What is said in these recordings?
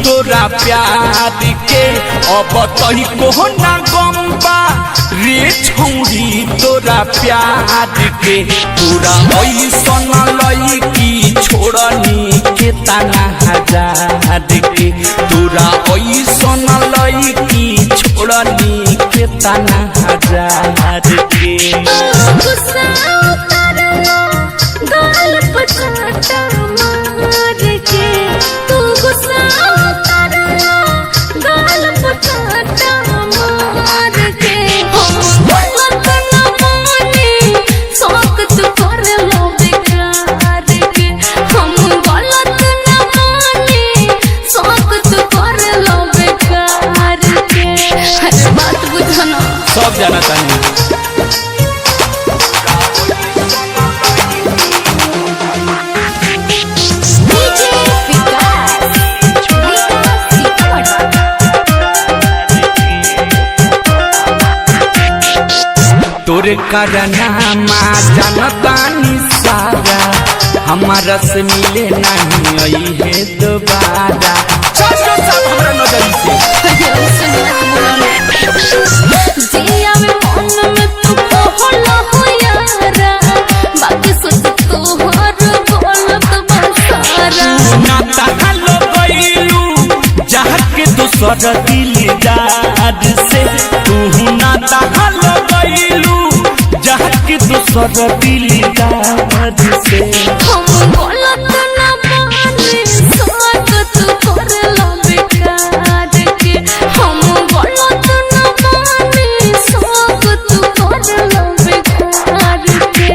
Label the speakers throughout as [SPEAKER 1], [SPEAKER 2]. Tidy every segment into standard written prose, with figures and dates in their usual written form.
[SPEAKER 1] तोरा प्यार के अब तही को ना गम्बा रे छौरी तोरा प्यार के तोरा ऐसन लईकी छोड़नी के तना हजार के तोरा ऐसन लईकी छोड़नी के तना हजार के सब जाना चाहिए तोरे करनामा जानता सारा हमारा से मिले नहीं आई है दोबारा हमरा नजर से दूसर दिलदार से तू ना तहल गइलू जहाँ के दूसर दिलदार से
[SPEAKER 2] हम गलत ना माने स्वागत करला बेकार के हम गलत ना माने स्वागत करला बेकार के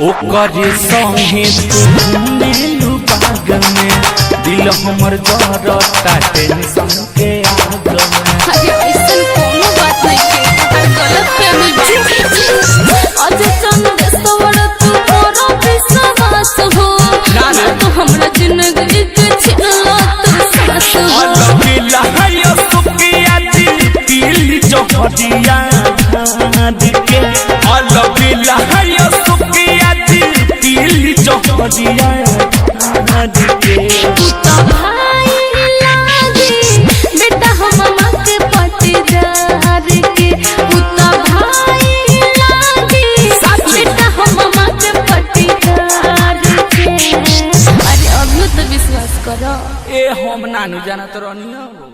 [SPEAKER 1] ओकरे संगे तू घूमेलू बाग में दिल हमर जरता टेंशन के आग में
[SPEAKER 2] ऐसन कोनो बात नहीं के हर गलत फहमी आज चंदेश्वर तू तोरा विश्वास हो ना तो हमरा जिंदगी के छिनला तू सास हो
[SPEAKER 1] अलगे लहयो सुकिया दिल दिल जहरिया धाद के अलगे लहयो सुकिया दिल जहरिया धाद के
[SPEAKER 2] तो भाई लागे बेटा हम मामा के पटीदार के उता भाई लागे बेटा हम मामा के पटीदार के अरे अभी तो विश्वास करो
[SPEAKER 1] ए हम नानू जाना तो रहनी हो।